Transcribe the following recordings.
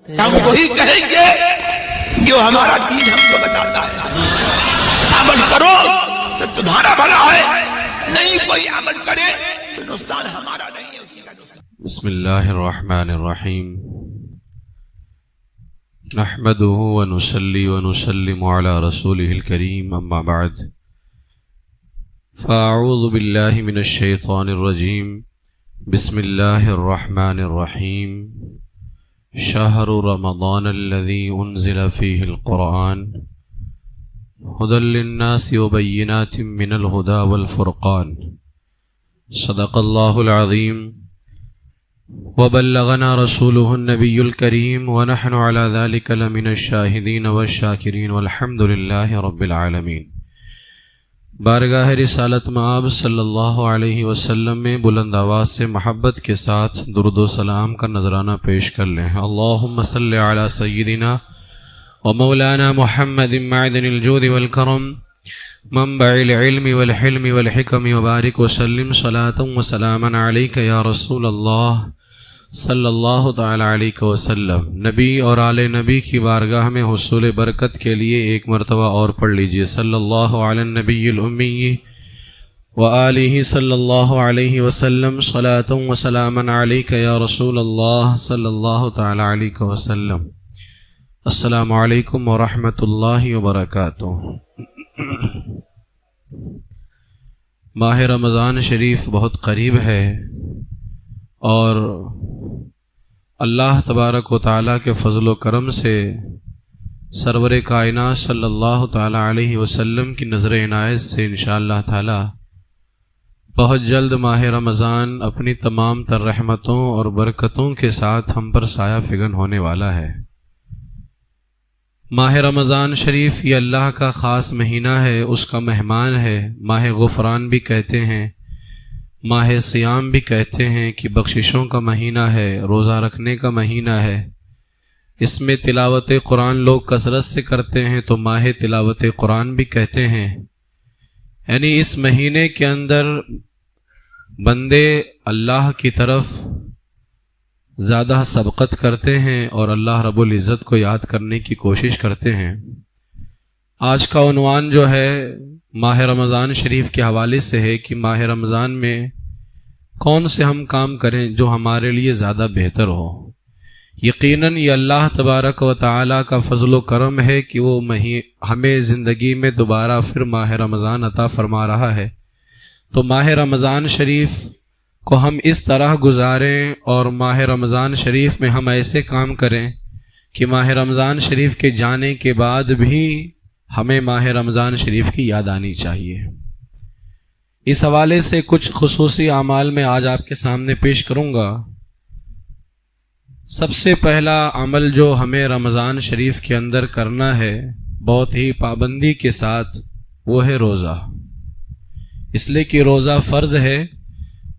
ہم وہی کہیں گے جو ہمارا دین ہم کو بتاتا ہے. عمل کرو تو تمہارا بھلا ہے، نہیں کوئی عمل کرے تو نقصان ہمارا نہیں ہے، اسی کا نقصان. بسم اللہ الرحمن الرحیم. نحمده ونصلي ونسلم على رسوله الكريم، اما بعد فاعوذ باللہ من الشیطان الرجیم. بسم اللہ الرحمن الرحیم. شہر رمضان الذي انزل فيه القرآن هدى للناس وبينات من الهدى والفرقان. صدق اللہ العظیم. وبلغنا رسوله النبي الكريم ونحن على ذلك لمن الشاهدين والشاكرين والحمد لله رب العالمين. بارگاہ رسالت مآب صلی اللہ علیہ وسلم میں بلند آواز سے محبت کے ساتھ درود و سلام کا نذرانہ پیش کر لیں. اللہم صلی علی سیدنا و مولانا محمد معدن الجود والکرم منبع العلم والحلم والحکم وبارک وسلم صلاة و سلاما علیک یا رسول اللہ صلی اللہ تعالی علیہ وسلم. نبی اور آل نبی کی بارگاہ میں حصول برکت کے لیے ایک مرتبہ اور پڑھ لیجئے. صلی اللہ علی النبی الامی وآلہ صلی اللہ علیہ وسلم صلاۃ و سلاما علیک یا رسول اللہ صلی اللہ تعالی علیہ وسلم. السلام علیکم ورحمۃ اللہ وبرکاتہ. ماہ رمضان شریف بہت قریب ہے اور اللہ تبارک و تعالیٰ کے فضل و کرم سے سرور کائنات صلی اللہ تعالیٰ علیہ وسلم کی نظر عنایت سے انشاءاللہ تعالیٰ بہت جلد ماہ رمضان اپنی تمام تر رحمتوں اور برکتوں کے ساتھ ہم پر سایہ فگن ہونے والا ہے. ماہ رمضان شریف یہ اللہ کا خاص مہینہ ہے، اس کا مہمان ہے. ماہ غفران بھی کہتے ہیں، ماہ صیام بھی کہتے ہیں کہ بخششوں کا مہینہ ہے، روزہ رکھنے کا مہینہ ہے. اس میں تلاوت قرآن لوگ کثرت سے کرتے ہیں تو ماہ تلاوت قرآن بھی کہتے ہیں. یعنی اس مہینے کے اندر بندے اللہ کی طرف زیادہ سبقت کرتے ہیں اور اللہ رب العزت کو یاد کرنے کی کوشش کرتے ہیں. آج کا عنوان جو ہے ماہ رمضان شریف کے حوالے سے ہے کہ ماہ رمضان میں کون سے ہم کام کریں جو ہمارے لیے زیادہ بہتر ہو. یقیناً یہ اللہ تبارک و تعالیٰ کا فضل و کرم ہے کہ وہ ہمیں زندگی میں دوبارہ پھر ماہ رمضان عطا فرما رہا ہے. تو ماہ رمضان شریف کو ہم اس طرح گزاریں اور ماہ رمضان شریف میں ہم ایسے کام کریں کہ ماہ رمضان شریف کے جانے کے بعد بھی ہمیں ماہ رمضان شریف کی یاد آنی چاہیے. اس حوالے سے کچھ خصوصی اعمال میں آج آپ کے سامنے پیش کروں گا. سب سے پہلا عمل جو ہمیں رمضان شریف کے اندر کرنا ہے بہت ہی پابندی کے ساتھ وہ ہے روزہ. اس لیے کہ روزہ فرض ہے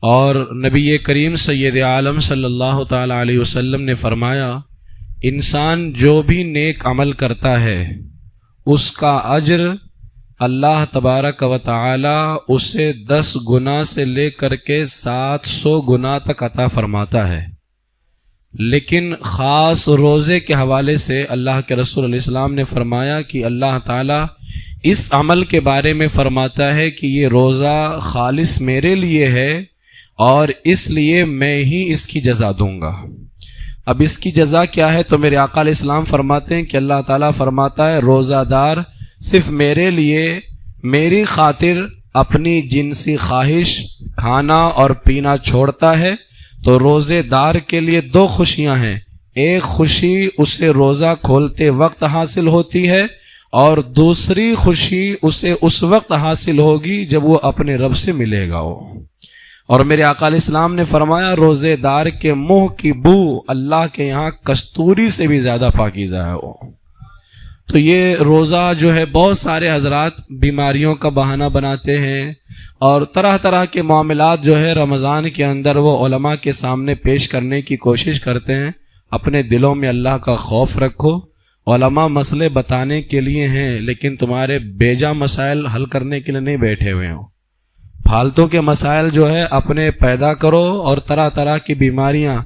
اور نبی کریم سید عالم صلی اللہ تعالی علیہ وسلم نے فرمایا انسان جو بھی نیک عمل کرتا ہے اس کا اجر اللہ تبارک و تعالی اسے 10 گنا سے لے کر کے 700 گنا تک عطا فرماتا ہے. لیکن خاص روزے کے حوالے سے اللہ کے رسول علیہ السلام نے فرمایا کہ اللہ تعالی اس عمل کے بارے میں فرماتا ہے کہ یہ روزہ خالص میرے لیے ہے اور اس لیے میں ہی اس کی جزا دوں گا. اب اس کی جزا کیا ہے تو میرے آقا علیہ السلام فرماتے ہیں کہ اللہ تعالیٰ فرماتا ہے روزہ دار صرف میرے لیے میری خاطر اپنی جنسی خواہش کھانا اور پینا چھوڑتا ہے تو روزے دار کے لیے 2 خوشیاں ہیں. ایک خوشی اسے روزہ کھولتے وقت حاصل ہوتی ہے اور دوسری خوشی اسے اس وقت حاصل ہوگی جب وہ اپنے رب سے ملے گا. اور میرے آقا علیہ السلام نے فرمایا روزے دار کے منہ کی بو اللہ کے یہاں کستوری سے بھی زیادہ پاکیزہ ہے وہ. تو یہ روزہ جو ہے بہت سارے حضرات بیماریوں کا بہانہ بناتے ہیں اور طرح طرح کے معاملات جو ہے رمضان کے اندر وہ علماء کے سامنے پیش کرنے کی کوشش کرتے ہیں. اپنے دلوں میں اللہ کا خوف رکھو. علماء مسئلے بتانے کے لیے ہیں لیکن تمہارے بیجا مسائل حل کرنے کے لیے نہیں بیٹھے ہوئے ہوں. فالتو کے مسائل جو ہے اپنے پیدا کرو اور طرح طرح کی بیماریاں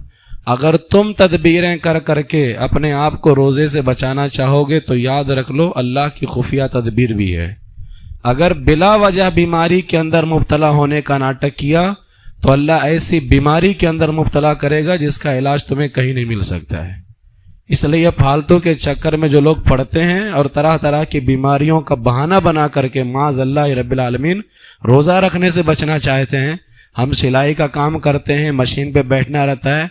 اگر تم تدبیریں کر کر کے اپنے آپ کو روزے سے بچانا چاہو گے تو یاد رکھ لو اللہ کی خفیہ تدبیر بھی ہے. اگر بلا وجہ بیماری کے اندر مبتلا ہونے کا ناٹک کیا تو اللہ ایسی بیماری کے اندر مبتلا کرے گا جس کا علاج تمہیں کہیں نہیں مل سکتا ہے. اس لیے پھالتو کے چکر میں جو لوگ پڑتے ہیں اور طرح طرح کی بیماریوں کا بہانہ بنا کر کے معاذ اللہ رب العالمین روزہ رکھنے سے بچنا چاہتے ہیں. ہم سلائی کا کام کرتے ہیں, مشین پہ بیٹھنا رہتا ہے.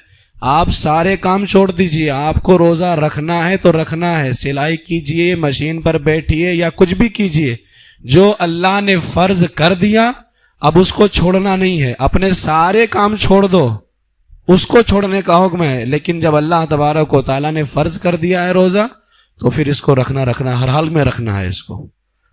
آپ سارے کام چھوڑ دیجئے, آپ کو روزہ رکھنا ہے تو رکھنا ہے. سلائی کیجئے, مشین پر بیٹھیے یا کچھ بھی کیجئے, جو اللہ نے فرض کر دیا اب اس کو چھوڑنا نہیں ہے. اپنے سارے کام چھوڑ دو, اس کو چھوڑنے کا حکم ہے. لیکن جب اللہ تبارک و تعالیٰ نے فرض کر دیا ہے روزہ تو پھر اس کو رکھنا ہر حال میں رکھنا ہے اس کو.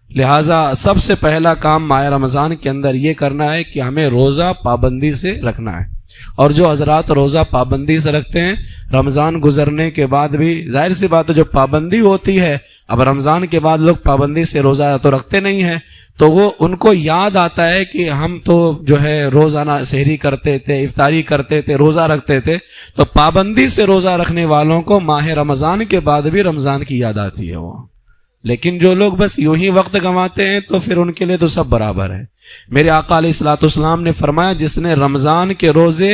لہٰذا سب سے پہلا کام ماہ رمضان کے اندر یہ کرنا ہے کہ ہمیں روزہ پابندی سے رکھنا ہے. اور جو حضرات روزہ پابندی سے رکھتے ہیں رمضان گزرنے کے بعد بھی, ظاہر سی بات ہے جو پابندی ہوتی ہے, اب رمضان کے بعد لوگ پابندی سے روزہ تو رکھتے نہیں ہیں, تو وہ ان کو یاد آتا ہے کہ ہم تو جو ہے روزانہ سحری کرتے تھے, افطاری کرتے تھے, روزہ رکھتے تھے. تو پابندی سے روزہ رکھنے والوں کو ماہ رمضان کے بعد بھی رمضان کی یاد آتی ہے وہ. لیکن جو لوگ بس یوں ہی وقت گنواتے ہیں تو پھر ان کے لیے تو سب برابر ہے. میرے آقا علیہ الصلوۃ والسلام نے فرمایا جس نے رمضان کے روزے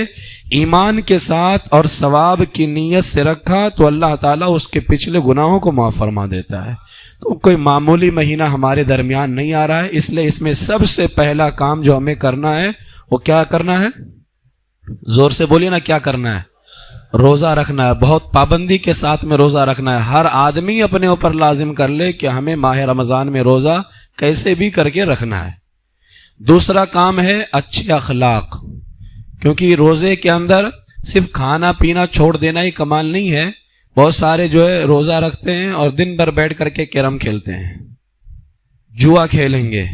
ایمان کے ساتھ اور ثواب کی نیت سے رکھا تو اللہ تعالیٰ اس کے پچھلے گناہوں کو معاف فرما دیتا ہے. تو کوئی معمولی مہینہ ہمارے درمیان نہیں آ رہا ہے, اس لیے اس میں سب سے پہلا کام جو ہمیں کرنا ہے وہ کیا کرنا ہے؟ زور سے بولیے نا, کیا کرنا ہے؟ روزہ رکھنا ہے. بہت پابندی کے ساتھ میں روزہ رکھنا ہے. ہر آدمی اپنے اوپر لازم کر لے کہ ہمیں ماہ رمضان میں روزہ کیسے بھی کر کے رکھنا ہے. دوسرا کام ہے اچھے اخلاق, کیونکہ روزے کے اندر صرف کھانا پینا چھوڑ دینا ہی کمال نہیں ہے. بہت سارے جو ہے روزہ رکھتے ہیں اور دن بھر بیٹھ کر کے کیرم کھیلتے ہیں, جوا کھیلیں گے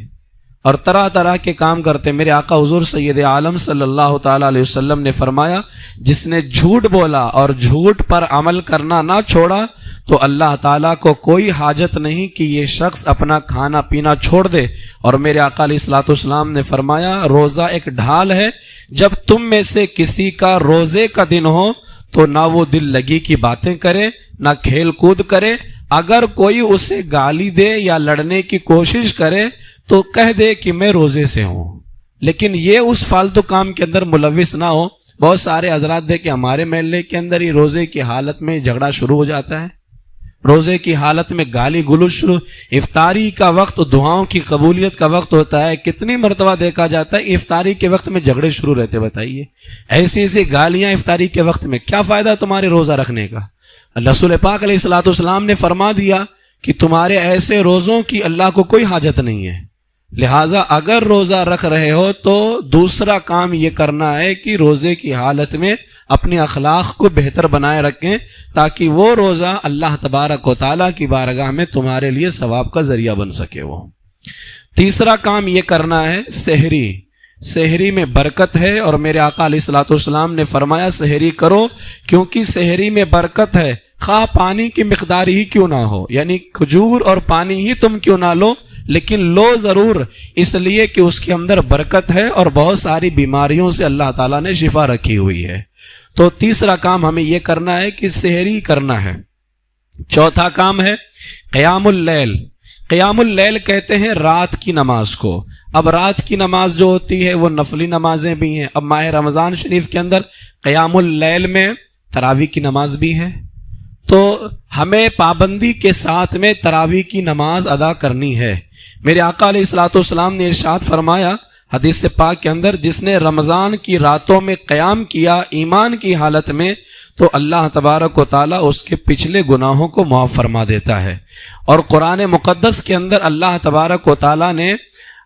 اور طرح طرح کے کام کرتے ہیں. میرے آقا حضور سید عالم صلی اللہ تعالیٰ علیہ وسلم نے فرمایا جس نے جھوٹ بولا اور جھوٹ پر عمل کرنا نہ چھوڑا تو اللہ تعالیٰ کو کوئی حاجت نہیں کہ یہ شخص اپنا کھانا پینا چھوڑ دے. اور میرے آقا علیہ الصلوۃ والسلام نے فرمایا روزہ ایک ڈھال ہے, جب تم میں سے کسی کا روزے کا دن ہو تو نہ وہ دل لگی کی باتیں کرے نہ کھیل کود کرے. اگر کوئی اسے گالی دے یا لڑنے کی کوشش کرے تو کہہ دے کہ میں روزے سے ہوں, لیکن یہ اس فالتو کام کے اندر ملوث نہ ہو. بہت سارے حضرات دیکھ کہ ہمارے محلے کے اندر ہی روزے کی حالت میں جھگڑا شروع ہو جاتا ہے, روزے کی حالت میں گالی گلوچ شروع. افطاری کا وقت دعاؤں کی قبولیت کا وقت ہوتا ہے, کتنی مرتبہ دیکھا جاتا ہے افطاری کے وقت میں جھگڑے شروع رہتے. بتائیے ایسی ایسی گالیاں افطاری کے وقت میں, کیا فائدہ تمہارے روزہ رکھنے کا؟ رسول پاک علیہ الصلوۃ والسلام نے فرما دیا کہ تمہارے ایسے روزوں کی اللہ کو کوئی حاجت نہیں ہے. لہٰذا اگر روزہ رکھ رہے ہو تو دوسرا کام یہ کرنا ہے کہ روزے کی حالت میں اپنے اخلاق کو بہتر بنائے رکھیں تاکہ وہ روزہ اللہ تبارک و تعالیٰ کی بارگاہ میں تمہارے لیے ثواب کا ذریعہ بن سکے. وہ تیسرا کام یہ کرنا ہے سحری. سحری میں برکت ہے اور میرے آقا علیہ الصلوۃ والسلام نے فرمایا سحری کرو کیونکہ سحری میں برکت ہے, خواہ پانی کی مقدار ہی کیوں نہ ہو, یعنی کھجور اور پانی ہی تم کیوں نہ لو لیکن لو ضرور, اس لیے کہ اس کے اندر برکت ہے اور بہت ساری بیماریوں سے اللہ تعالیٰ نے شفا رکھی ہوئی ہے. تو تیسرا کام ہمیں یہ کرنا ہے کہ سحری کرنا ہے. چوتھا کام ہے قیام اللیل. قیام اللیل کہتے ہیں رات کی نماز کو. اب رات کی نماز جو ہوتی ہے وہ نفلی نمازیں بھی ہیں. اب ماہ رمضان شریف کے اندر قیام اللیل میں تراویح کی نماز بھی ہے, تو ہمیں پابندی کے ساتھ میں تراویح کی نماز ادا کرنی ہے. میرے آقا علیہ الصلوۃ والسلام نے ارشاد فرمایا حدیث پاک کے اندر جس نے رمضان کی راتوں میں قیام کیا ایمان کی حالت میں تو اللہ تبارک و تعالیٰ اس کے پچھلے گناہوں کو معاف فرما دیتا ہے. اور قرآن مقدس کے اندر اللہ تبارک و تعالیٰ نے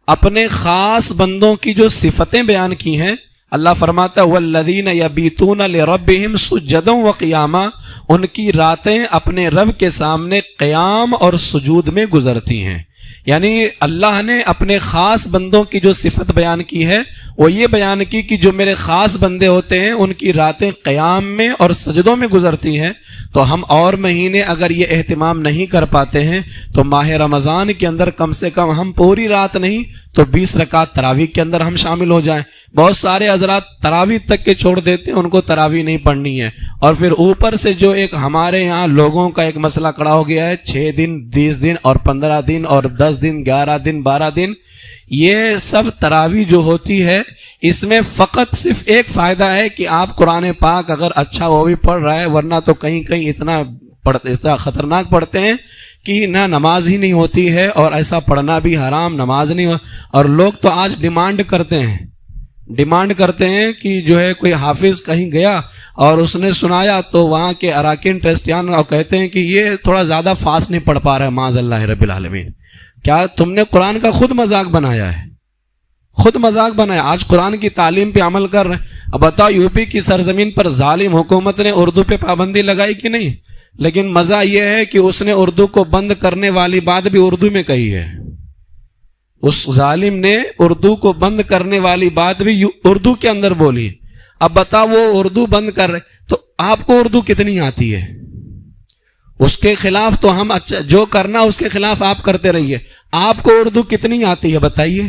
اپنے خاص بندوں کی جو صفتیں بیان کی ہیں, اللہ فرماتا ہے والذین یبیتون لربہم سجدا وقیاما, ان کی راتیں اپنے رب کے سامنے قیام اور سجود میں گزرتی ہیں. یعنی اللہ نے اپنے خاص بندوں کی جو صفت بیان کی ہے وہ یہ بیان کی کہ جو میرے خاص بندے ہوتے ہیں ان کی راتیں قیام میں اور سجدوں میں گزرتی ہیں. تو ہم اور مہینے اگر یہ اہتمام نہیں کر پاتے ہیں تو ماہ رمضان کے اندر کم سے کم ہم پوری رات نہیں تو 20 رکعت تراویح کے اندر ہم شامل ہو جائیں. بہت سارے حضرات تراویح تک کے چھوڑ دیتے ہیں, ان کو تراویح نہیں پڑھنی ہے. اور پھر اوپر سے جو ایک ہمارے یہاں لوگوں کا ایک مسئلہ کھڑا ہو گیا ہے 6 دن 20 دن اور 15 دن اور 10 دن 11 دن 12 دن, یہ سب تراویح جو ہوتی ہے اس میں فقط صرف ایک فائدہ ہے کہ آپ قرآن پاک اگر اچھا وہ بھی پڑھ رہا ہے, ورنہ تو کہیں کہیں اتنا خطرناک پڑھتے ہیں کہ نہ نماز ہی نہیں ہوتی ہے, اور ایسا پڑھنا بھی حرام, نماز نہیں ہو. اور لوگ تو آج ڈیمانڈ کرتے ہیں کہ جو ہے کوئی حافظ کہیں گیا اور اس نے سنایا تو وہاں کے اراکین ٹرسٹیان اور کہتے ہیں کہ یہ تھوڑا زیادہ فاسٹ نہیں پڑھ پا رہا ہے معاذ اللہ رب العالمین. کیا تم نے قرآن کا خود مذاق بنایا ہے؟ خود مذاق بنایا. آج قرآن کی تعلیم پہ عمل کر رہے ہیں. اب بتاؤ یوپی کی سرزمین پر ظالم حکومت نے اردو پہ پابندی لگائی کہ نہیں؟ لیکن مزہ یہ ہے کہ اس نے اردو کو بند کرنے والی بات بھی اردو میں کہی ہے. اس ظالم نے اردو کو بند کرنے والی بات بھی اردو کے اندر بولی. اب بتاؤ وہ اردو بند کر رہے تو آپ کو اردو کتنی آتی ہے؟ اس کے خلاف تو ہم جو کرنا اس کے خلاف آپ کرتے رہیے. آپ کو اردو کتنی آتی ہے بتائیے؟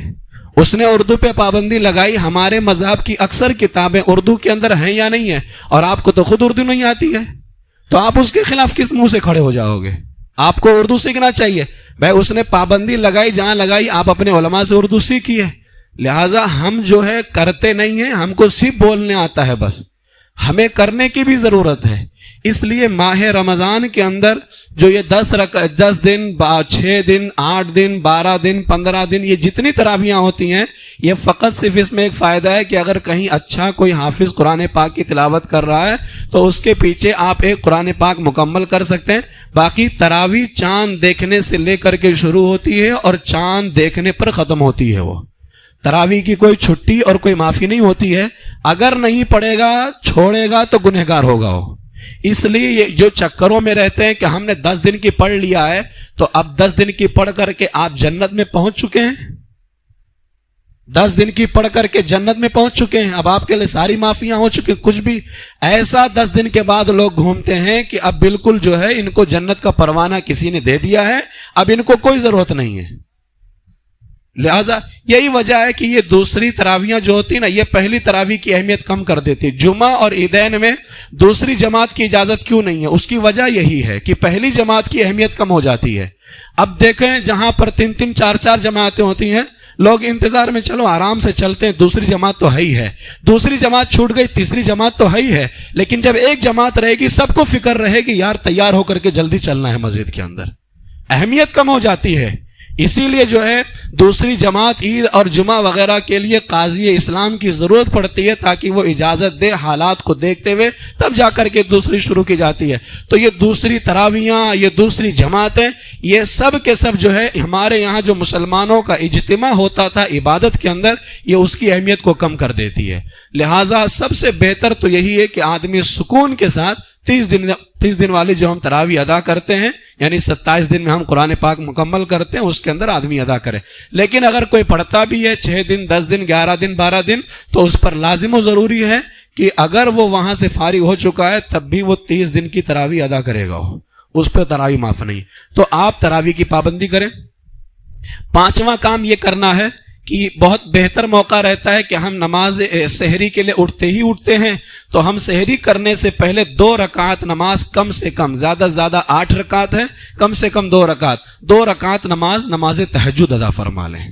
اس نے اردو پہ پابندی لگائی. ہمارے مذہب کی اکثر کتابیں اردو کے اندر ہیں یا نہیں ہیں, اور آپ کو تو خود اردو نہیں آتی ہے, تو آپ اس کے خلاف کس منہ سے کھڑے ہو جاؤ گے؟ آپ کو اردو سیکھنا چاہیے. بھائی اس نے پابندی لگائی جہاں لگائی, آپ اپنے علماء سے اردو سیکھیے. لہٰذا ہم جو ہے کرتے نہیں ہیں, ہم کو صرف بولنے آتا ہے بس. ہمیں کرنے کی بھی ضرورت ہے. اس لیے ماہ رمضان کے اندر جو یہ 10 دن 6 دن 8 دن 12 دن 15 دن یہ جتنی تراویحاں ہوتی ہیں, یہ فقط صرف اس میں ایک فائدہ ہے کہ اگر کہیں اچھا کوئی حافظ قرآن پاک کی تلاوت کر رہا ہے تو اس کے پیچھے آپ ایک قرآن پاک مکمل کر سکتے ہیں. باقی تراویح چاند دیکھنے سے لے کر کے شروع ہوتی ہے اور چاند دیکھنے پر ختم ہوتی ہے. وہ تراویح کی کوئی چھٹی اور کوئی معافی نہیں ہوتی ہے. اگر نہیں پڑھے گا چھوڑے گا تو گنہگار ہوگا وہ. اس لیے یہ جو چکروں میں رہتے ہیں کہ ہم نے 10 دن کی پڑھ لیا ہے تو اب 10 دن کی پڑھ کر کے آپ جنت میں پہنچ چکے ہیں. 10 دن کی پڑھ کر کے جنت میں پہنچ چکے ہیں, اب آپ کے لیے ساری معافیاں ہو چکی. کچھ بھی ایسا 10 دن کے بعد لوگ گھومتے ہیں کہ اب بالکل جو ہے ان کو جنت کا پروانہ کسی نے دے دیا ہے, اب ان کو کوئی ضرورت نہیں ہے. لہذا یہی وجہ ہے کہ یہ دوسری تراویحاں جو ہوتی ہیں نا, یہ پہلی تراویح کی اہمیت کم کر دیتی. جمعہ اور عیدین میں دوسری جماعت کی اجازت کیوں نہیں ہے؟ اس کی وجہ یہی ہے کہ پہلی جماعت کی اہمیت کم ہو جاتی ہے. اب دیکھیں جہاں پر 3 4 جماعتیں ہوتی ہیں, لوگ انتظار میں چلو آرام سے چلتے ہیں, دوسری جماعت تو ہے ہی ہے, دوسری جماعت چھوٹ گئی تیسری جماعت تو ہے ہی ہے. لیکن جب ایک جماعت رہے گی سب کو فکر رہے گی یار تیار ہو کر کے جلدی چلنا ہے مسجد کے اندر, اہمیت کم ہو جاتی ہے. اسی لیے جو ہے دوسری جماعت عید اور جمعہ وغیرہ کے لیے قاضی اسلام کی ضرورت پڑتی ہے تاکہ وہ اجازت دے, حالات کو دیکھتے ہوئے تب جا کر کے دوسری شروع کی جاتی ہے. تو یہ دوسری تراویحاں, یہ دوسری جماعتیں, یہ سب کے سب جو ہے ہمارے یہاں جو مسلمانوں کا اجتماع ہوتا تھا عبادت کے اندر, یہ اس کی اہمیت کو کم کر دیتی ہے. لہٰذا سب سے بہتر تو یہی ہے کہ آدمی سکون کے ساتھ 30 دن والی جو ہم تراویح ادا کرتے ہیں, یعنی 27 دن میں ہم قرآن پاک مکمل کرتے ہیں, اس کے اندر آدمی ادا کرے. لیکن اگر کوئی پڑھتا بھی ہے 6 دن 10 دن 11 دن 12 دن تو اس پر لازم و ضروری ہے کہ اگر وہ وہاں سے فارغ ہو چکا ہے تب بھی وہ 30 دن کی تراویح ادا کرے گا, اس پہ تراویح معاف نہیں. تو آپ تراویح کی پابندی کریں. 5واں کام یہ کرنا ہے کہ بہت بہتر موقع رہتا ہے کہ ہم نماز سحری کے لیے اٹھتے ہیں تو ہم سحری کرنے سے پہلے 2 رکعت نماز, کم سے کم زیادہ سے زیادہ 8 رکعت ہے, کم سے کم 2 رکعت نماز تہجد ادا فرما لیں.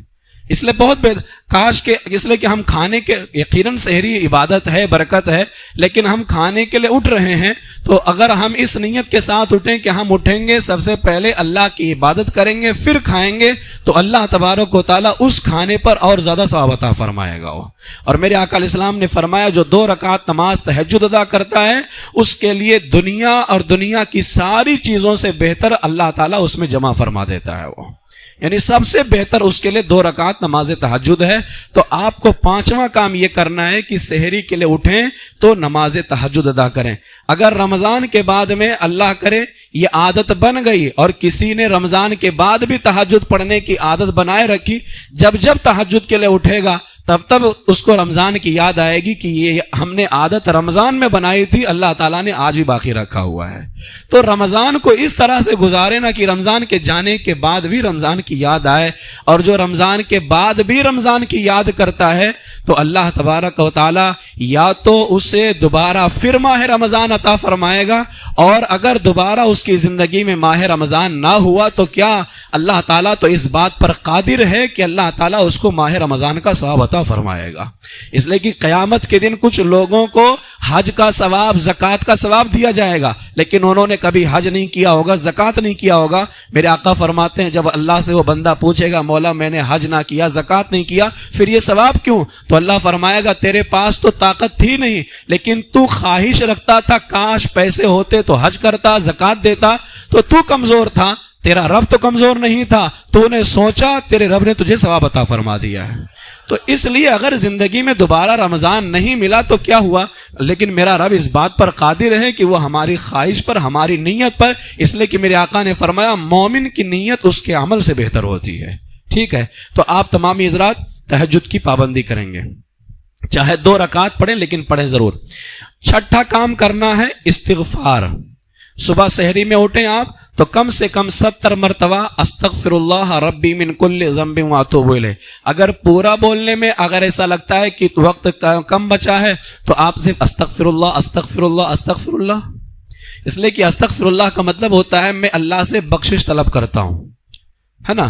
اس لیے بہت کاش کہ اس لیے کہ ہم کھانے کے, یقیناً سحری عبادت ہے, برکت ہے, لیکن ہم کھانے کے لیے اٹھ رہے ہیں تو اگر ہم اس نیت کے ساتھ اٹھیں کہ ہم اٹھیں گے سب سے پہلے اللہ کی عبادت کریں گے پھر کھائیں گے تو اللہ تبارک و تعالیٰ اس کھانے پر اور زیادہ ثواب عطا فرمائے گا. اور میرے آقا علیہ السلام نے فرمایا جو 2 رکعت نماز تہجد ادا کرتا ہے اس کے لیے دنیا اور دنیا کی ساری چیزوں سے بہتر اللہ تعالیٰ اس میں جمع فرما دیتا ہے وہ. یعنی سب سے بہتر اس کے لیے 2 رکعت نماز تہجد ہے. تو آپ کو 5واں کام یہ کرنا ہے کہ سحری کے لیے اٹھیں تو نماز تہجد ادا کریں. اگر رمضان کے بعد میں اللہ کرے یہ عادت بن گئی اور کسی نے رمضان کے بعد بھی تہجد پڑھنے کی عادت بنائے رکھی، جب جب تہجد کے لیے اٹھے گا تب اس کو رمضان کی یاد آئے گی کہ یہ ہم نے عادت رمضان میں بنائی تھی، اللہ تعالیٰ نے آج بھی باقی رکھا ہوا ہے. تو رمضان کو اس طرح سے گزارے نا کہ رمضان کے جانے کے بعد بھی رمضان کی یاد آئے، اور جو رمضان کے بعد بھی رمضان کی یاد کرتا ہے تو اللہ تبارک و تعالیٰ یا تو اسے دوبارہ پھر ماہ رمضان عطا فرمائے گا، اور اگر دوبارہ اس کی زندگی میں ماہ رمضان نہ ہوا تو کیا اللہ تعالیٰ تو اس بات پر قادر ہے کہ اللہ تعالیٰ اس کو ماہ رمضان کا ثواب عطا فرمائے گا. اس لیے کہ قیامت کے دن کچھ لوگوں کو حج کا ثواب، زکوٰۃ کا ثواب دیا جائے گا، لیکن انہوں نے کبھی حج نہیں کیا ہوگا، زکوٰۃ نہیں کیا ہوگا. میرے آقا فرماتے ہیں جب اللہ سے وہ بندہ پوچھے گا مولا میں نے حج نہ کیا، زکوٰۃ نہیں کیا، پھر یہ ثواب کیوں؟ تو اللہ فرمائے گا تیرے پاس تو طاقت تھی نہیں، لیکن تو خواہش رکھتا تھا کاش پیسے ہوتے تو حج کرتا، زکوٰۃ دیتا. تو کمزور تھا، تیرا رب تو کمزور نہیں تھا، تو نے سوچا تیرے رب نے تجھے ثواب عطا فرما دیا ہے. تو اس لیے اگر زندگی میں دوبارہ رمضان نہیں ملا تو کیا ہوا، لیکن میرا رب اس بات پر قادر ہے کہ وہ ہماری خواہش پر، ہماری نیت پر، اس لیے کہ میرے آقا نے فرمایا مومن کی نیت اس کے عمل سے بہتر ہوتی ہے. ٹھیک ہے، تو آپ تمام حضرات تہجد کی پابندی کریں گے، چاہے 2 رکعت پڑھیں لیکن پڑھیں ضرور. 6ٹھا کام کرنا ہے استغفار. صبح سحری میں اٹھیں آپ تو کم سے کم 70 مرتبہ استغفر اللہ ربی من کل ذنب واتوب الیہ. اگر پورا بولنے میں اگر ایسا لگتا ہے کہ وقت کم بچا ہے تو آپ صرف استغفر اللہ استغفر اللہ استغفر اللہ، اس لیے کہ استغفر اللہ کا مطلب ہوتا ہے میں اللہ سے بخشش طلب کرتا ہوں، ہے نا.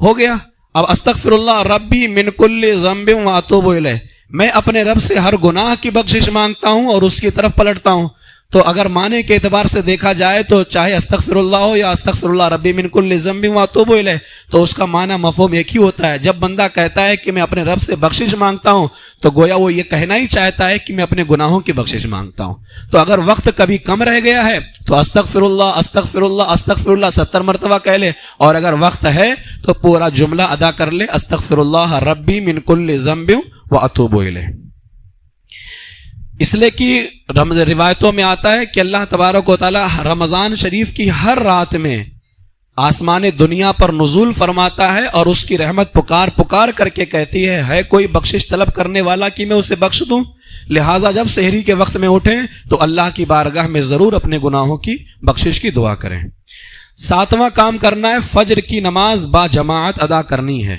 ہو گیا. اب استغفر اللہ ربی من کل ذنب واتوب الیہ، میں اپنے رب سے ہر گناہ کی بخشش مانگتا ہوں اور اس کی طرف پلٹتا ہوں. تو اگر معنی کے اعتبار سے دیکھا جائے تو چاہے استغفر اللہ ہو یا استغفر اللہ ربی من کل ذنب واتوب الیہ، تو اس کا معنی مفہوم ایک ہی ہوتا ہے. جب بندہ کہتا ہے کہ میں اپنے رب سے بخشش مانگتا ہوں تو گویا وہ یہ کہنا ہی چاہتا ہے کہ میں اپنے گناہوں کی بخشش مانگتا ہوں. تو اگر وقت کبھی کم رہ گیا ہے تو استغفر اللہ استغفر اللہ استغفر اللہ 70 مرتبہ کہہ لے، اور اگر وقت ہے تو پورا جملہ ادا کر لے استغفر اللہ ربی من کل ذنب واتوب الیہ. اس لیے کہ روایتوں میں آتا ہے کہ اللہ تبارک و تعالی رمضان شریف کی ہر رات میں آسمان دنیا پر نزول فرماتا ہے اور اس کی رحمت پکار کر کے کہتی ہے کوئی بخشش طلب کرنے والا کہ میں اسے بخش دوں. لہٰذا جب سحری کے وقت میں اٹھیں تو اللہ کی بارگاہ میں ضرور اپنے گناہوں کی بخشش کی دعا کریں. 7واں کام کرنا ہے فجر کی نماز با جماعت ادا کرنی ہے.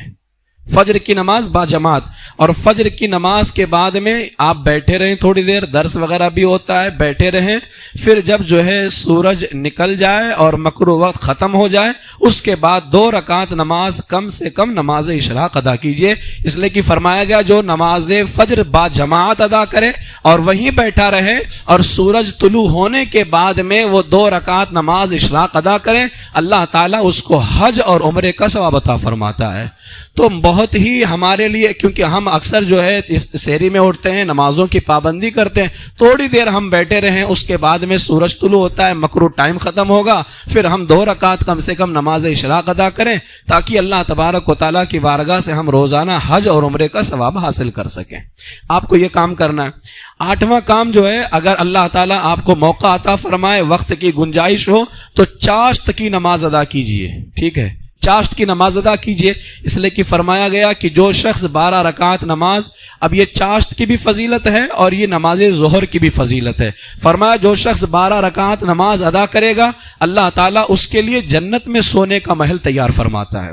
فجر کی نماز با جماعت، اور فجر کی نماز کے بعد میں آپ بیٹھے رہیں تھوڑی دیر، درس وغیرہ بھی ہوتا ہے، بیٹھے رہیں. پھر جب جو ہے سورج نکل جائے اور مکروہ وقت ختم ہو جائے اس کے بعد 2 رکعت نماز کم سے کم نماز اشراق ادا کیجئے. اس لیے کہ فرمایا گیا جو نماز فجر با جماعت ادا کرے اور وہیں بیٹھا رہے اور سورج طلوع ہونے کے بعد میں وہ 2 رکعت نماز اشراق ادا کرے، اللہ تعالیٰ اس کو حج اور عمرے کا ثواب عطا فرماتا ہے. تو بہت ہی ہمارے لیے، کیونکہ ہم اکثر جو ہے سحری میں اٹھتے ہیں، نمازوں کی پابندی کرتے ہیں، تھوڑی دیر ہم بیٹھے رہیں، اس کے بعد میں سورج طلوع ہوتا ہے، مکروہ ٹائم ختم ہوگا، پھر ہم 2 رکعت کم سے کم نماز اشراق ادا کریں تاکہ اللہ تبارک و تعالیٰ کی بارگاہ سے ہم روزانہ حج اور عمرے کا ثواب حاصل کر سکیں. آپ کو یہ کام کرنا ہے. 8واں کام جو ہے، اگر اللہ تعالیٰ آپ کو موقع عطا فرمائے، وقت کی گنجائش ہو تو چاشت کی نماز ادا کیجئے. ٹھیک ہے، چاشت کی نماز ادا کیجئے. اس لیے کہ فرمایا گیا کہ جو شخص 12 رکعت نماز، اب یہ چاشت کی بھی فضیلت ہے اور یہ نماز ظہر کی بھی فضیلت ہے. فرمایا جو شخص 12 رکعت نماز ادا کرے گا اللہ تعالیٰ اس کے لیے جنت میں سونے کا محل تیار فرماتا ہے.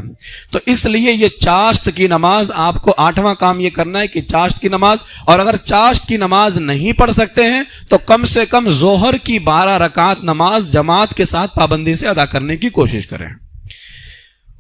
تو اس لیے یہ چاشت کی نماز آپ کو 8واں کام یہ کرنا ہے کہ چاشت کی نماز، اور اگر چاشت کی نماز نہیں پڑھ سکتے ہیں تو کم سے کم ظہر کی 12 رکعت نماز جماعت کے ساتھ پابندی سے ادا کرنے کی کوشش کریں.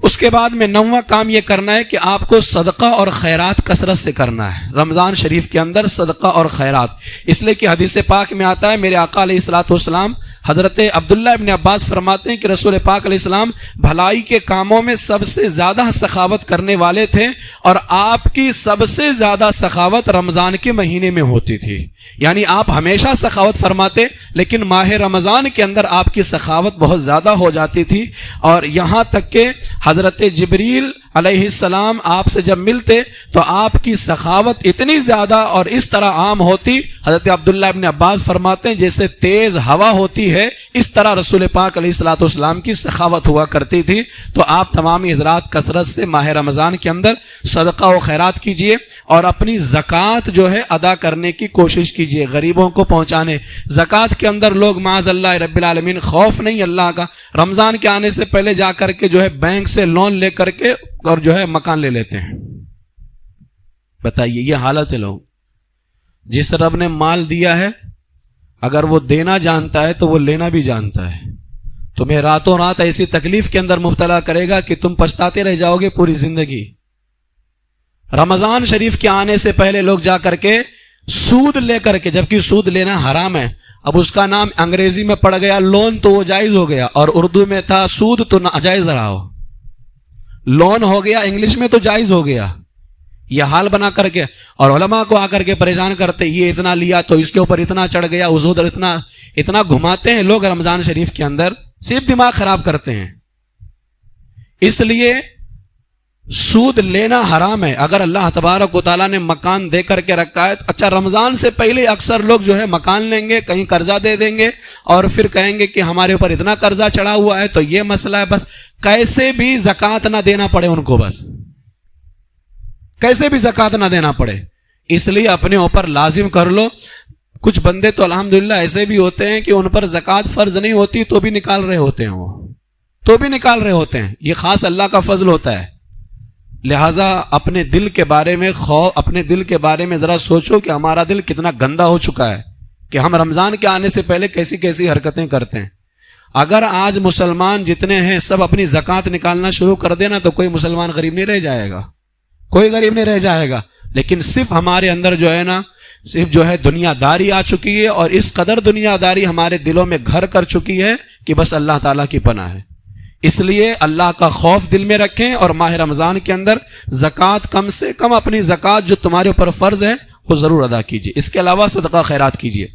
اس کے بعد میں 9واں کام یہ کرنا ہے کہ آپ کو صدقہ اور خیرات کثرت سے کرنا ہے رمضان شریف کے اندر، صدقہ اور خیرات. اس لیے کہ حدیث پاک میں آتا ہے، میرے آقا علیہ الصلوۃ والسلام حضرت عبداللہ ابن عباس فرماتے ہیں کہ رسول پاک علیہ السلام بھلائی کے کاموں میں سب سے زیادہ سخاوت کرنے والے تھے، اور آپ کی سب سے زیادہ سخاوت رمضان کے مہینے میں ہوتی تھی. یعنی آپ ہمیشہ سخاوت فرماتے، لیکن ماہ رمضان کے اندر آپ کی سخاوت بہت زیادہ ہو جاتی تھی. اور یہاں تک کہ حضرت جبریل علیہ السلام آپ سے جب ملتے تو آپ کی سخاوت اتنی زیادہ اور اس طرح عام ہوتی، حضرت عبداللہ ابن عباس فرماتے ہیں جیسے تیز ہوا ہوتی ہے اس طرح رسول پاک علیہ الصلوۃ والسلام کی سخاوت ہوا کرتی تھی۔ تو آپ تمامی حضرات کثرت سے ماہ رمضان کے اندر صدقہ و خیرات کیجئے اور اپنی زکوٰۃ جو ہے ادا کرنے کی کوشش کیجئے، غریبوں کو پہنچانے۔ زکوٰۃ کے اندر لوگ معاذ اللہ رب العالمین خوف نہیں اللہ کا، رمضان کے آنے سے پہلے جا کر کے جو ہے بینک سے لون لے کر کے اور جو ہے مکان لے لیتے ہیں۔ بتائیے یہ حالت ہے لوگ۔ جس رب نے مال دیا ہے اگر وہ دینا جانتا ہے تو وہ لینا بھی جانتا ہے۔ تمہیں راتوں رات ایسی تکلیف کے اندر مبتلا کرے گا کہ تم پچھتاتے رہ جاؤ گے پوری زندگی۔ رمضان شریف کے آنے سے پہلے لوگ جا کر کے سود لے کر کے، جبکہ سود لینا حرام ہے، اب اس کا نام انگریزی میں پڑ گیا لون تو وہ جائز ہو گیا، اور اردو میں تھا سود تو ناجائز رہا ہو، لون ہو گیا انگلش میں تو جائز ہو گیا۔ یہ حال بنا کر کے اور علماء کو آ کر کے پریشان کرتے، یہ اتنا لیا تو اس کے اوپر اتنا چڑھ گیا، اس ادھر اتنا گھماتے ہیں لوگ رمضان شریف کے اندر، صرف دماغ خراب کرتے ہیں۔ اس لیے سود لینا حرام ہے۔ اگر اللہ تبارک و تعالیٰ نے مکان دے کر کے رکھا ہے، اچھا رمضان سے پہلے اکثر لوگ جو ہے مکان لیں گے، کہیں قرضہ دے دیں گے اور پھر کہیں گے کہ ہمارے اوپر اتنا قرضہ چڑھا ہوا ہے تو یہ مسئلہ ہے، بس کیسے بھی زکوٰۃ نہ دینا پڑے ان کو، بس کیسے بھی زکوٰۃ نہ دینا پڑے، اس لیے اپنے اوپر لازم کر لو۔ کچھ بندے تو الحمدللہ ایسے بھی ہوتے ہیں کہ ان پر زکوٰۃ فرض نہیں ہوتی تو بھی نکال رہے ہوتے ہیں، وہ تو بھی نکال رہے ہوتے ہیں، یہ خاص اللہ کا فضل ہوتا ہے۔ لہٰذا اپنے دل کے بارے میں اپنے دل کے بارے میں ذرا سوچو کہ ہمارا دل کتنا گندا ہو چکا ہے کہ ہم رمضان کے آنے سے پہلے کیسی کیسی حرکتیں کرتے ہیں۔ اگر آج مسلمان جتنے ہیں سب اپنی زکوٰۃ نکالنا شروع کر دینا تو کوئی مسلمان غریب نہیں رہ جائے گا، کوئی غریب نہیں رہ جائے گا، لیکن صرف ہمارے اندر جو ہے نا، صرف جو ہے دنیا داری آ چکی ہے، اور اس قدر دنیا داری ہمارے دلوں میں گھر کر چکی ہے کہ بس اللہ تعالیٰ کی پناہ ہے۔ اس لیے اللہ کا خوف دل میں رکھیں اور ماہ رمضان کے اندر زکوٰۃ کم سے کم اپنی زکوٰۃ جو تمہارے اوپر فرض ہے وہ ضرور ادا کیجیے۔ اس کے علاوہ صدقہ خیرات کیجیے۔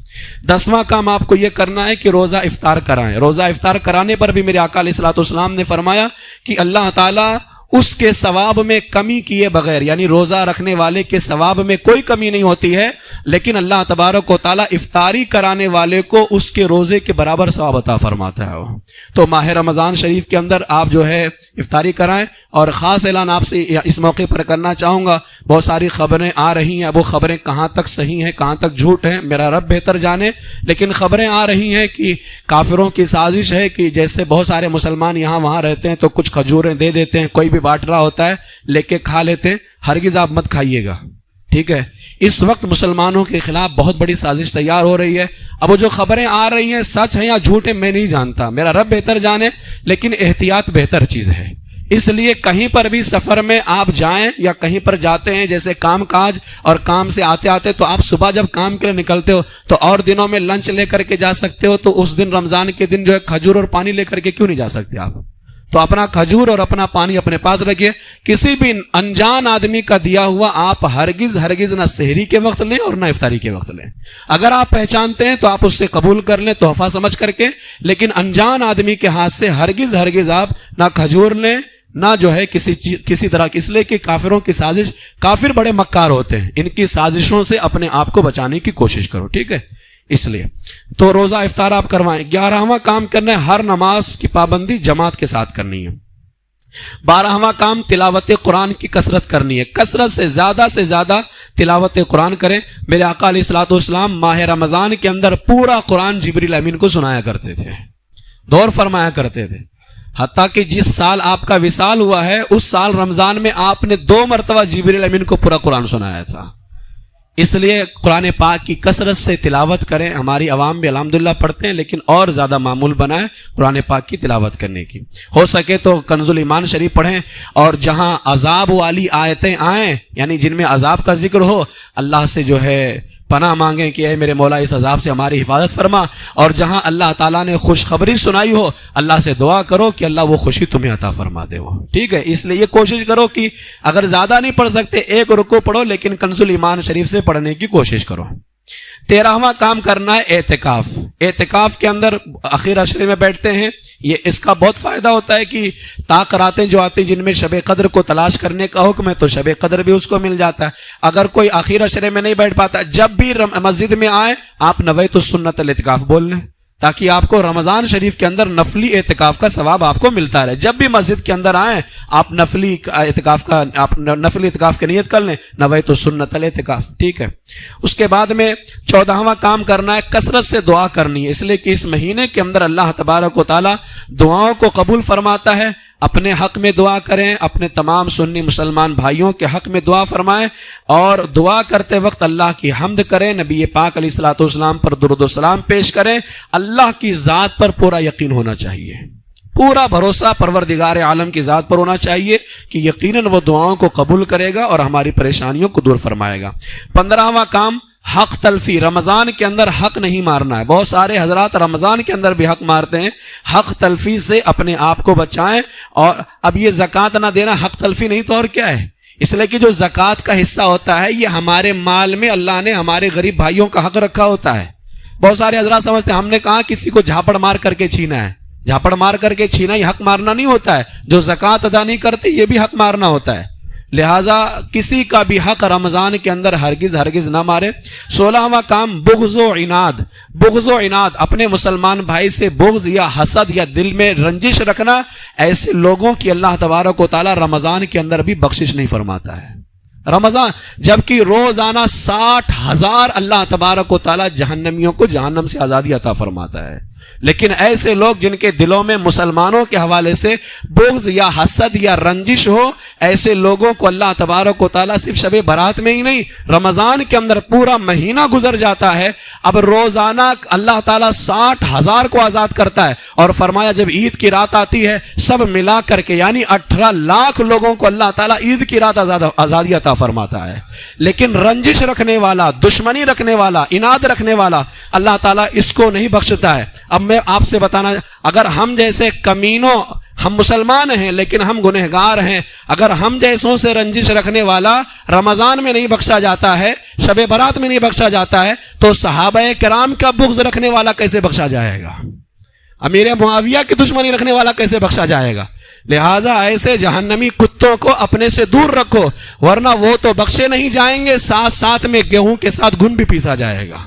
10واں کام آپ کو یہ کرنا ہے کہ روزہ افطار کرائیں۔ روزہ افطار کرانے پر بھی میرے آقا علیہ الصلوۃ والسلام نے فرمایا کہ اللہ تعالیٰ اس کے ثواب میں کمی کیے بغیر، یعنی روزہ رکھنے والے کے ثواب میں کوئی کمی نہیں ہوتی ہے، لیکن اللہ تبارک و تعالیٰ افطاری کرانے والے کو اس کے روزے کے برابر ثواب عطا فرماتا ہے۔ تو ماہ رمضان شریف کے اندر آپ جو ہے افطاری کرائیں۔ اور خاص اعلان آپ سے اس موقع پر کرنا چاہوں گا، بہت ساری خبریں آ رہی ہیں، اب وہ خبریں کہاں تک صحیح ہیں کہاں تک جھوٹ ہیں میرا رب بہتر جانے، لیکن خبریں آ رہی ہیں کہ کافروں کی سازش ہے کہ جیسے بہت سارے مسلمان یہاں وہاں رہتے ہیں تو کچھ کھجوریں دے دیتے ہیں، کوئی بھی بانٹ رہا ہوتا ہے لے کے کھا لیتے ہیں، ہرگز آپ مت کھائیے گا، ٹھیک ہے؟ اس وقت مسلمانوں کے خلاف بہت بڑی سازش تیار ہو رہی ہے۔ اب وہ جو خبریں آ رہی ہیں سچ ہیں یا جھوٹ ہیں میں نہیں جانتا، میرا رب بہتر جانے، لیکن احتیاط بہتر چیز ہے۔ اس لیے کہیں پر بھی سفر میں آپ جائیں یا کہیں پر جاتے ہیں، جیسے کام کاج اور کام سے آتے آتے تو آپ صبح جب کام کے لیے نکلتے ہو تو اور دنوں میں لنچ لے کر کے جا سکتے ہو، تو اس دن رمضان کے دن جو ہے کھجور اور پانی لے کر کے کیوں نہیں جا سکتے آپ؟ تو اپنا کھجور اور اپنا پانی اپنے پاس رکھیے۔ کسی بھی انجان آدمی کا دیا ہوا آپ ہرگز نہ سحری کے وقت لیں اور نہ افطاری کے وقت لیں۔ اگر آپ پہچانتے ہیں تو آپ اس سے قبول کر لیں تحفہ سمجھ کر کے، لیکن انجان آدمی کے ہاتھ سے ہرگز آپ نہ کھجور لیں نہ جو ہے کسی طرح کی، اس لیے کہ کافروں کی سازش، کافر بڑے مکار ہوتے ہیں، ان کی سازشوں سے اپنے آپ کو بچانے کی کوشش کرو، ٹھیک ہے؟ اس لیے تو روزہ افطار آپ کروائیں۔ 11واں کام کرنا ہے، ہر نماز کی پابندی جماعت کے ساتھ کرنی ہے۔ 12واں کام تلاوت قرآن کی کثرت کرنی ہے، کثرت سے زیادہ تلاوت قرآن کریں۔ میرے آقا علیہ الصلوۃ والسلام ماہ رمضان کے اندر پورا قرآن جبریل امین کو سنایا کرتے تھے، دور فرمایا کرتے تھے، حتیٰ کہ جس سال آپ کا وصال ہوا ہے اس سال رمضان میں آپ نے 2 مرتبہ جبریل امین کو پورا قرآن سنایا تھا۔ اس لیے قرآن پاک کی کثرت سے تلاوت کریں۔ ہماری عوام بھی الحمدللہ پڑھتے ہیں، لیکن اور زیادہ معمول بنائیں قرآن پاک کی تلاوت کرنے کی۔ ہو سکے تو کنز الایمان شریف پڑھیں، اور جہاں عذاب والی آیتیں آئیں، یعنی جن میں عذاب کا ذکر ہو، اللہ سے جو ہے پناہ مانگیں کہ اے میرے مولا اس عذاب سے ہماری حفاظت فرما، اور جہاں اللہ تعالیٰ نے خوشخبری سنائی ہو اللہ سے دعا کرو کہ اللہ وہ خوشی تمہیں عطا فرما دے وہ، ٹھیک ہے؟ اس لیے یہ کوشش کرو کہ اگر زیادہ نہیں پڑھ سکتے 1 رکوع پڑھو، لیکن کنز الایمان شریف سے پڑھنے کی کوشش کرو۔ 13واں کام کرنا ہے اعتکاف. اعتکاف کے اندر آخر عشرے میں بیٹھتے ہیں. یہ اس کا بہت فائدہ ہوتا ہے کہ طاق راتیں جو آتی ہیں جن میں شب قدر کو تلاش کرنے کا حکم ہے تو شب قدر بھی اس کو مل جاتا ہے. اگر کوئی آخر عشرے میں نہیں بیٹھ پاتا, جب بھی مسجد میں آئے آپ نویت السنت الاعتکاف بول لیں, تاکہ آپ کو رمضان شریف کے اندر نفلی اعتکاف کا ثواب آپ کو ملتا رہے. جب بھی مسجد کے اندر آئیں آپ نفلی اعتکاف کی نیت کر لیں, نویت السنت الاعتکاف. ٹھیک ہے. اس کے بعد میں 14واں کام کرنا ہے, کثرت سے دعا کرنی ہے, اس لیے کہ اس مہینے کے اندر اللہ تبارک و تعالی دعاؤں کو قبول فرماتا ہے. اپنے حق میں دعا کریں, اپنے تمام سنی مسلمان بھائیوں کے حق میں دعا فرمائیں, اور دعا کرتے وقت اللہ کی حمد کریں, نبی پاک علیہ الصلوۃ والسلام پر درود و سلام پیش کریں. اللہ کی ذات پر پورا یقین ہونا چاہیے, پورا بھروسہ پروردگار عالم کی ذات پر ہونا چاہیے کہ یقیناً وہ دعاؤں کو قبول کرے گا اور ہماری پریشانیوں کو دور فرمائے گا. 15واں کام حق تلفی. رمضان کے اندر حق نہیں مارنا ہے. بہت سارے حضرات رمضان کے اندر بھی حق مارتے ہیں. حق تلفی سے اپنے آپ کو بچائیں. اور اب یہ زکوٰۃ نہ دینا حق تلفی نہیں تو اور کیا ہے؟ اس لیے کہ جو زکوٰۃ کا حصہ ہوتا ہے یہ ہمارے مال میں اللہ نے ہمارے غریب بھائیوں کا حق رکھا ہوتا ہے. بہت سارے حضرات سمجھتے ہیں ہم نے کہا کسی کو جھاپڑ مار کر کے چھینا ہے. جھاپڑ مار کر کے چھینا یہ حق مارنا نہیں ہوتا ہے. جو زکوٰۃ ادا نہیں کرتے یہ بھی حق مارنا ہوتا ہے. لہذا کسی کا بھی حق رمضان کے اندر ہرگز نہ مارے. 16واں کام بغض و عناد. بغض و عناد, اپنے مسلمان بھائی سے بغض یا حسد یا دل میں رنجش رکھنا, ایسے لوگوں کی اللہ تبارک و تعالی رمضان کے اندر بھی بخشش نہیں فرماتا ہے. رمضان جبکہ روزانہ 60,000 اللہ تبارک و تعالی جہنمیوں کو جہنم سے آزادی عطا فرماتا ہے. لیکن ایسے لوگ جن کے دلوں میں مسلمانوں کے حوالے سے بغض یا حسد یا رنجش ہو, ایسے لوگوں کو اللہ تبارک و تعالیٰ صرف شب برات میں ہی نہیں رمضان کے اندر پورا مہینہ گزر جاتا ہے. اب روزانہ اللہ تعالیٰ 60,000 کو آزاد کرتا ہے, اور فرمایا جب عید کی رات آتی ہے سب ملا کر کے یعنی 18 لاکھ لوگوں کو اللہ تعالیٰ عید کی رات آزادی عطا فرماتا ہے. لیکن رنجش رکھنے والا, دشمنی رکھنے والا, عناد رکھنے والا اللہ تعالیٰ اس کو نہیں بخشتا ہے. اب میں آپ سے بتانا, اگر ہم جیسے کمینوں, ہم مسلمان ہیں لیکن ہم گنہگار ہیں, اگر ہم جیسوں سے رنجش رکھنے والا رمضان میں نہیں بخشا جاتا ہے, شب برات میں نہیں بخشا جاتا ہے, تو صحابہ کرام کا بغض رکھنے والا کیسے بخشا جائے گا؟ امیر معاویہ کی دشمنی رکھنے والا کیسے بخشا جائے گا؟ لہٰذا ایسے جہنمی کتوں کو اپنے سے دور رکھو, ورنہ وہ تو بخشے نہیں جائیں گے, ساتھ ساتھ میں گیہوں کے ساتھ گن بھی پیسا جائے گا.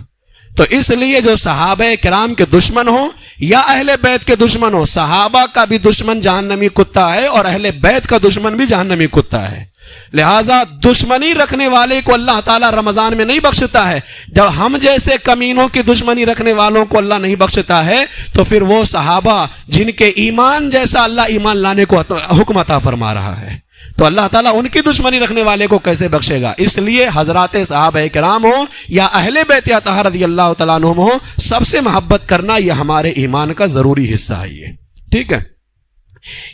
تو اس لیے جو صحابہ کرام کے دشمن ہو یا اہل بیت کے دشمن ہو, صحابہ کا بھی دشمن جہنمی کتا ہے اور اہل بیت کا دشمن بھی جہنمی کتا ہے. لہذا دشمنی رکھنے والے کو اللہ تعالیٰ رمضان میں نہیں بخشتا ہے. جب ہم جیسے کمینوں کی دشمنی رکھنے والوں کو اللہ نہیں بخشتا ہے تو پھر وہ صحابہ جن کے ایمان جیسا اللہ ایمان لانے کو حکم عطا فرما رہا ہے, تو اللہ تعالیٰ ان کی دشمنی رکھنے والے کو کیسے بخشے گا؟ اس لیے حضرات صحابہ کرام ہو یا اہل بیت اطہار رضی اللہ تعالیٰ عنہم ہو, سب سے محبت کرنا یہ ہمارے ایمان کا ضروری حصہ ہے. یہ ٹھیک ہے.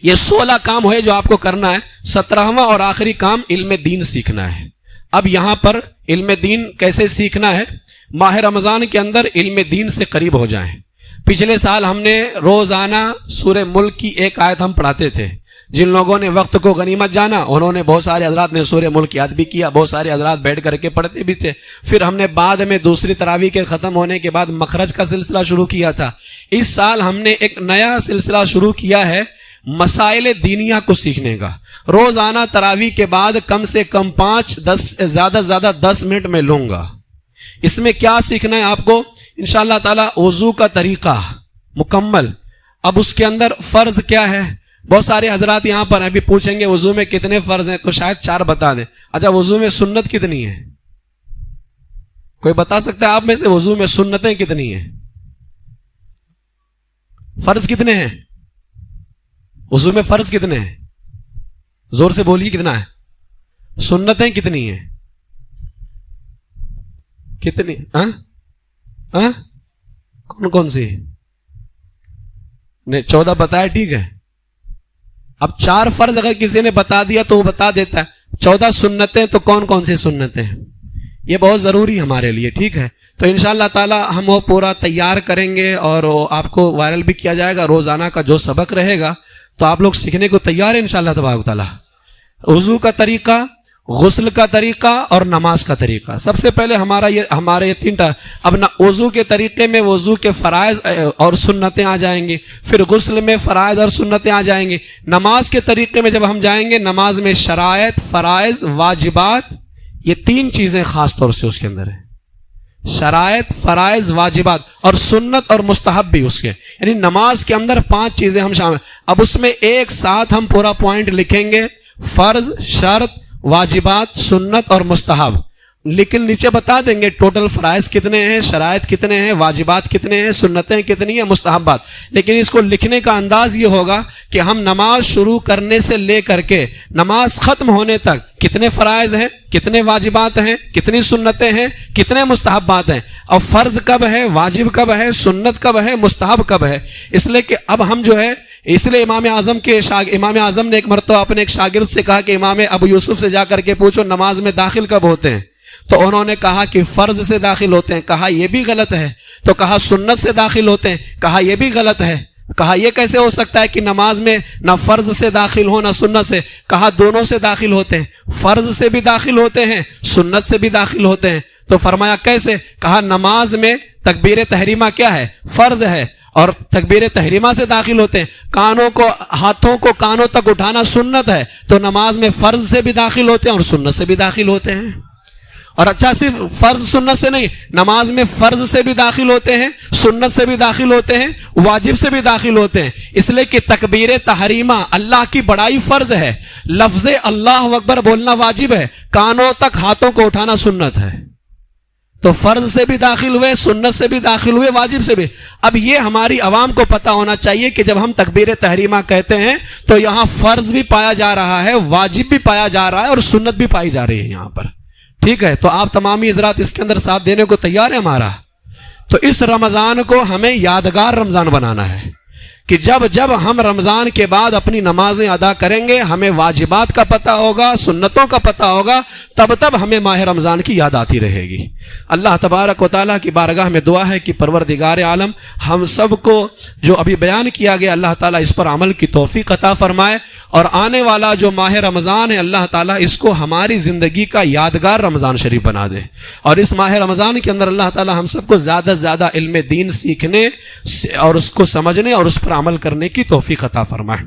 یہ 16 کام ہوئے جو آپ کو کرنا ہے. 17واں اور آخری کام علم دین سیکھنا ہے. اب یہاں پر علم دین کیسے سیکھنا ہے؟ ماہ رمضان کے اندر علم دین سے قریب ہو جائیں. پچھلے سال ہم نے روزانہ سورہ ملک کی ایک آیت ہم پڑھاتے تھے. جن لوگوں نے وقت کو غنیمت جانا انہوں نے, بہت سارے حضرات نے سورہ ملک یاد بھی کیا, بہت سارے حضرات بیٹھ کر کے پڑھتے بھی تھے. پھر ہم نے بعد میں دوسری تراویح کے ختم ہونے کے بعد مخرج کا سلسلہ شروع کیا تھا. اس سال ہم نے ایک نیا سلسلہ شروع کیا ہے مسائل دینیہ کو سیکھنے کا. روزانہ تراویح کے بعد کم سے کم 5-10 زیادہ سے زیادہ 10 منٹ میں لوں گا. اس میں کیا سیکھنا ہے آپ کو؟ انشاءاللہ تعالی وضو کا طریقہ مکمل. اب اس کے اندر فرض کیا ہے؟ بہت سارے حضرات یہاں پر ابھی پوچھیں گے وضو میں کتنے فرض ہیں, تو شاید 4 بتا دیں. اچھا وضو میں سنت کتنی ہے؟ کوئی بتا سکتا ہے آپ میں سے وضو میں سنتیں کتنی ہیں؟ فرض کتنے ہیں وضو میں؟ فرض کتنے ہیں؟ زور سے بولیے کتنا ہے؟ سنتیں کتنی ہیں؟ کتنی؟ کون کون سی؟ 14 بتایا, ٹھیک ہے. اب 4 فرض اگر کسی نے بتا دیا تو وہ بتا دیتا ہے. 14 سنتیں تو کون کون سی سنتیں ہیں؟ یہ بہت ضروری ہمارے لیے, ٹھیک ہے. تو انشاءاللہ تعالی ہم وہ پورا تیار کریں گے اور آپ کو وائرل بھی کیا جائے گا. روزانہ کا جو سبق رہے گا تو آپ لوگ سیکھنے کو تیار ہیں انشاءاللہ تبارک تعالی. وضو کا طریقہ, غسل کا طریقہ اور نماز کا طریقہ. سب سے پہلے ہمارے یہ تین اب نہ وضو کے طریقے میں وضو کے فرائض اور سنتیں آ جائیں گی, پھر غسل میں فرائض اور سنتیں آ جائیں گی. نماز کے طریقے میں جب ہم جائیں گے, نماز میں شرائط, فرائض, واجبات, یہ تین چیزیں خاص طور سے اس کے اندر ہیں. شرائط, فرائض, واجبات اور سنت اور مستحب بھی اس کے, یعنی نماز کے اندر 5 چیزیں ہم شامل. اب اس میں ایک ساتھ ہم پورا پوائنٹ لکھیں گے, فرض, شرط, واجبات, سنت اور مستحب. لیکن نیچے بتا دیں گے ٹوٹل فرائض کتنے ہیں, شرائط کتنے ہیں, واجبات کتنے ہیں, سنتیں کتنی ہیں, مستحبات. لیکن اس کو لکھنے کا انداز یہ ہوگا کہ ہم نماز شروع کرنے سے لے کر کے نماز ختم ہونے تک کتنے فرائض ہیں, کتنے واجبات ہیں, کتنی سنتیں ہیں, کتنے مستحبات ہیں, اور فرض کب ہے, واجب کب ہے, سنت کب ہے, مستحب کب ہے. اس لیے کہ اب ہم جو ہے, اس لیے امام اعظم نے ایک مرتبہ اپنے ایک شاگرد سے کہا کہ امام ابو یوسف سے جا کر کے پوچھو نماز میں داخل کب ہوتے ہیں. تو انہوں نے کہا کہ فرض سے داخل ہوتے ہیں. کہا یہ بھی غلط ہے. تو کہا سنت سے داخل ہوتے ہیں. کہا یہ بھی غلط ہے. کہا یہ کیسے ہو سکتا ہے کہ نماز میں نہ فرض سے داخل ہو نہ سنت سے. کہا دونوں سے داخل ہوتے ہیں, فرض سے بھی داخل ہوتے ہیں, سنت سے بھی داخل ہوتے ہیں. تو فرمایا کیسے؟ کہا نماز میں تکبیر تحریمہ کیا ہے, فرض ہے, اور تکبیر تحریمہ سے داخل ہوتے ہیں. ہاتھوں کو کانوں تک اٹھانا سنت ہے, تو نماز میں فرض سے بھی داخل ہوتے ہیں اور سنت سے بھی داخل ہوتے ہیں. اور اچھا, صرف فرض سنت سے نہیں, نماز میں فرض سے بھی داخل ہوتے ہیں, سنت سے بھی داخل ہوتے ہیں, واجب سے بھی داخل ہوتے ہیں. اس لیے کہ تکبیر تحریمہ اللہ کی بڑائی فرض ہے, لفظ اللہ اکبر بولنا واجب ہے, کانوں تک ہاتھوں کو اٹھانا سنت ہے. تو فرض سے بھی داخل ہوئے, سنت سے بھی داخل ہوئے, واجب سے بھی. اب یہ ہماری عوام کو پتہ ہونا چاہیے کہ جب ہم تکبیر تحریمہ کہتے ہیں تو یہاں فرض بھی پایا جا رہا ہے, واجب بھی پایا جا رہا ہے, اور سنت بھی پائی جا رہی ہے یہاں پر. ٹھیک ہے, تو آپ تمامی حضرات اس کے اندر ساتھ دینے کو تیار ہیں ہمارا. تو اس رمضان کو ہمیں یادگار رمضان بنانا ہے کہ جب ہم رمضان کے بعد اپنی نمازیں ادا کریں گے, ہمیں واجبات کا پتہ ہوگا, سنتوں کا پتہ ہوگا, تب ہمیں ماہ رمضان کی یاد آتی رہے گی. اللہ تبارک و تعالیٰ کی بارگاہ میں دعا ہے کہ پروردگار عالم ہم سب کو جو ابھی بیان کیا گیا, اللہ تعالیٰ اس پر عمل کی توفیق عطا فرمائے, اور آنے والا جو ماہ رمضان ہے اللہ تعالیٰ اس کو ہماری زندگی کا یادگار رمضان شریف بنا دے. اور اس ماہ رمضان کے اندر اللہ تعالیٰ ہم سب کو زیادہ سے زیادہ علم دین سیکھنے اور اس کو سمجھنے اور اس پر عمل کرنے کی توفیق عطا فرمائے.